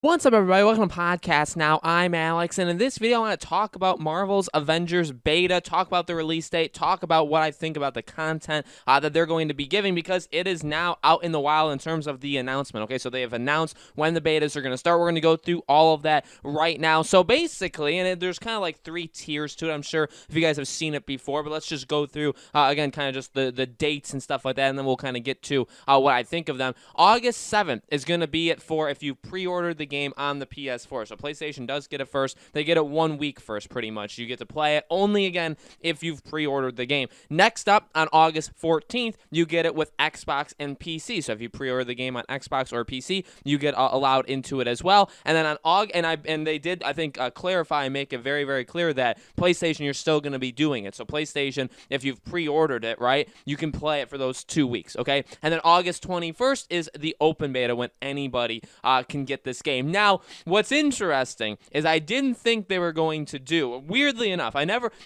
What's up, everybody? Welcome to Podcast Now. I'm Alex, and in this video, I want to talk about Marvel's Avengers beta, talk about the release date, talk about what I think about the content that they're going to be giving, because it is now out in the wild in terms of the announcement. Okay, so they have announced when the betas are going to start. We're going to go through all of that right now. So basically, there's kind of like three tiers to it. I'm sure if you guys have seen it before, but let's just go through, again, kind of just the dates and stuff like that, and then we'll kind of get to what I think of them. August 7th is going to be it for if you pre-ordered the game on the PS4. So PlayStation does get it first. They get it 1 week first, pretty much. You get to play it only, again, if you've pre-ordered the game. Next up, on August 14th, you get it with Xbox and PC. So if you pre-order the game on Xbox or PC, you get allowed into it as well. And then on August, and they did, I think, clarify and make it very, very clear that PlayStation, you're still going to be doing it. So PlayStation, if you've pre-ordered it, right, you can play it for those 2 weeks, okay? And then August 21st is the open beta when anybody can get this game. Now, what's interesting is I didn't think they were going to do, weirdly enough,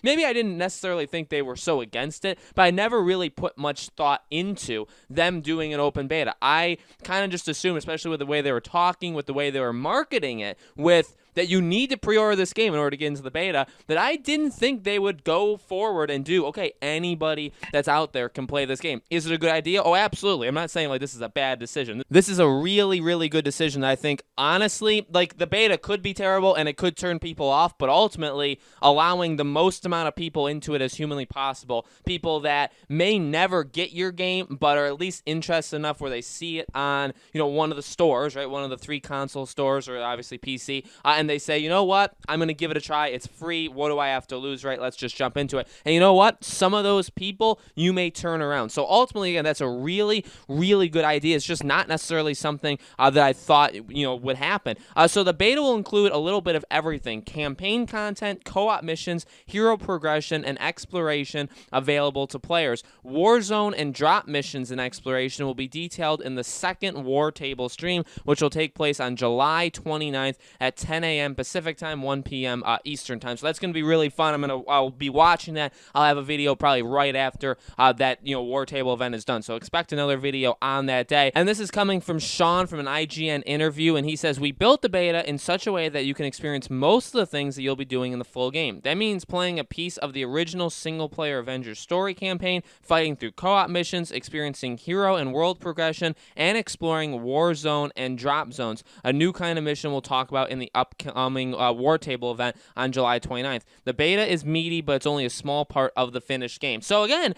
maybe I didn't necessarily think they were so against it, but I never really put much thought into them doing an open beta. I kind of just assumed, especially with the way they were talking, with the way they were marketing it, with that you need to pre-order this game in order to get into the beta, that I didn't think they would go forward and do, okay, anybody that's out there can play this game. Is it a good idea? Oh, absolutely. I'm not saying like this is a bad decision. This is a really, really good decision that I think, honestly, like the beta could be terrible and it could turn people off, but ultimately allowing the most amount of people into it as humanly possible, people that may never get your game, but are at least interested enough where they see it on, one of the stores, right? One of the 3 console stores, or obviously PC, and they say, you know what, I'm going to give it a try. It's free. What do I have to lose, right? Let's just jump into it. And you know what? Some of those people you may turn around. So ultimately, again, that's a really, really good idea. It's just not necessarily something that I thought, would happen. So the beta will include a little bit of everything: campaign content, co-op missions, hero progression, and exploration available to players. Warzone and drop missions and exploration will be detailed in the second War Table stream, which will take place on July 29th at 10 a.m. Pacific time, 1 p.m. Eastern time. So that's going to be really fun. I'll be watching that. I'll have a video probably right after that War Table event is done. So expect another video on that day. And this is coming from Sean from an IGN interview, and he says, "We built the beta in such a way that you can experience most of the things that you'll be doing in the full game. That means playing a piece of the original single-player Avengers story campaign, fighting through co-op missions, experiencing hero and world progression, and exploring war zone and drop zones, a new kind of mission we'll talk about in the upcoming War Table event on July 29th. The beta is meaty, but it's only a small part of the finished game." So again,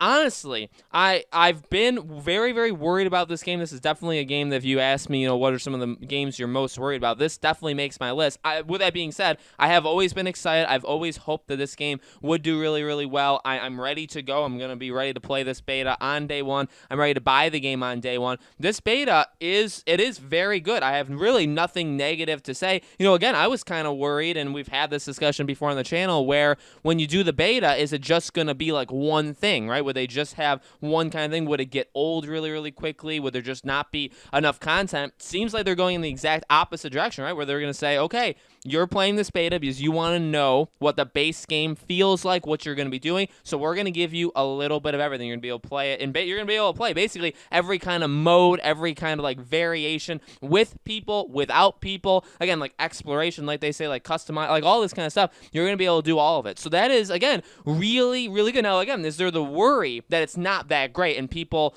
honestly, I've been very, very worried about this game. This is definitely a game that, if you ask me, what are some of the games you're most worried about, this definitely makes my list. With that being said, I have always been excited. I've always hoped that this game would do really, really well. I'm ready to go. I'm going to be ready to play this beta on day one. I'm ready to buy the game on day one. This beta is very good. I have really nothing negative to say. Again, I was kind of worried, and we've had this discussion before on the channel, where when you do the beta, is it just going to be like one thing, right? Would they just have one kind of thing? Would it get old really, really quickly? Would there just not be enough content? Seems like they're going in the exact opposite direction, right? Where they're going to say, okay, you're playing this beta because you want to know what the base game feels like, what you're going to be doing. So we're going to give you a little bit of everything. You're going to be able to play it, and you're going to be able to play basically every kind of mode, every kind of like variation, with people, without people. Again, like exploration, like they say, like customize, like all this kind of stuff. You're going to be able to do all of it. So that is, again, really, really good. Now, again, is there the worry that it's not that great, and people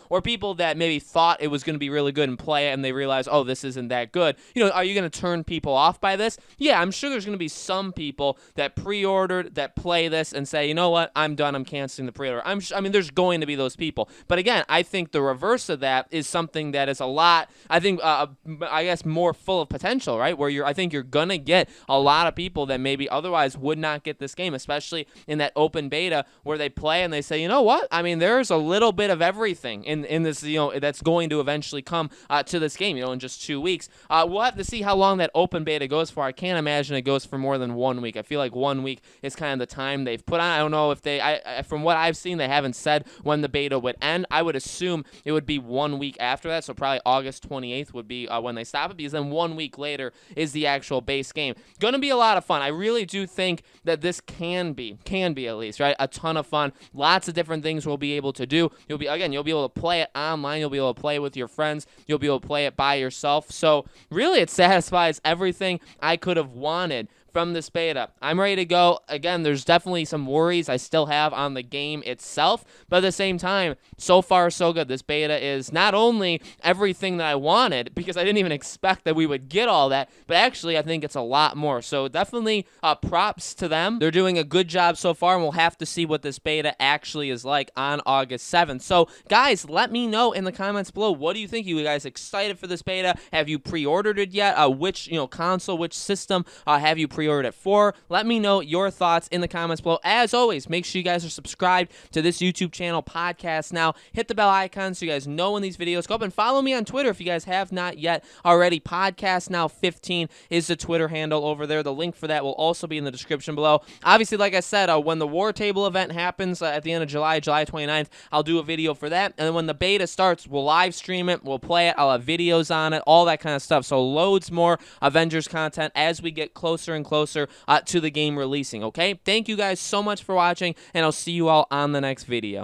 that maybe thought it was going to be really good and play it, and they realize, oh, this isn't that good? Are you going to turn people off by this? Yeah, I'm sure there's going to be some people that pre-ordered, that play this and say, you know what, I'm done, I'm canceling the pre-order. There's going to be those people. But again, I think the reverse of that is something that is a lot, I think, I guess, more full of potential, right? Where I think you're going to get a lot of people that maybe otherwise would not get this game, especially in that open beta where they play and they say, you know what, there's a little bit of everything in this, that's going to eventually come to this game, in just 2 weeks. We'll have to see how long that open beta goes for. I can't imagine it goes for more than 1 week. I feel like 1 week is kind of the time they've put on. I don't know if from what I've seen, they haven't said when the beta would end. I would assume it would be 1 week after that, so probably August 28th would be when they stop it, because then 1 week later is the actual base game. Gonna be a lot of fun. I really do think that this can be at least, right, a ton of fun. Lots of different things we'll be able to do. You'll be able to play it online. You'll be able to play it with your friends. You'll be able to play it by yourself. So really, it satisfies everything I could have wanted from this beta. I'm ready to go. Again, there's definitely some worries I still have on the game itself, but at the same time, so far so good. This beta is not only everything that I wanted, because I didn't even expect that we would get all that, but actually I think it's a lot more. So definitely props to them. They're doing a good job so far, and we'll have to see what this beta actually is like on August 7th. So guys, let me know in the comments below, what do you think? You guys excited for this beta? Have you pre-ordered it yet? Which console, which system have you pre-ordered it for? Let me know your thoughts in the comments below. As always, make sure you guys are subscribed to this YouTube channel, Podcast Now. Hit the bell icon so you guys know when these videos go up, and follow me on Twitter if you guys have not yet already. Podcast Now 15 is the Twitter handle over there. The link for that will also be in the description below. Obviously, like I said, when the War Table event happens at the end of July 29th, I'll do a video for that, and then when the beta starts, we'll live stream it, we'll play it, I'll have videos on it, all that kind of stuff. So loads more Avengers content as we get closer and closer to the game releasing, okay? Thank you guys so much for watching, and I'll see you all on the next video.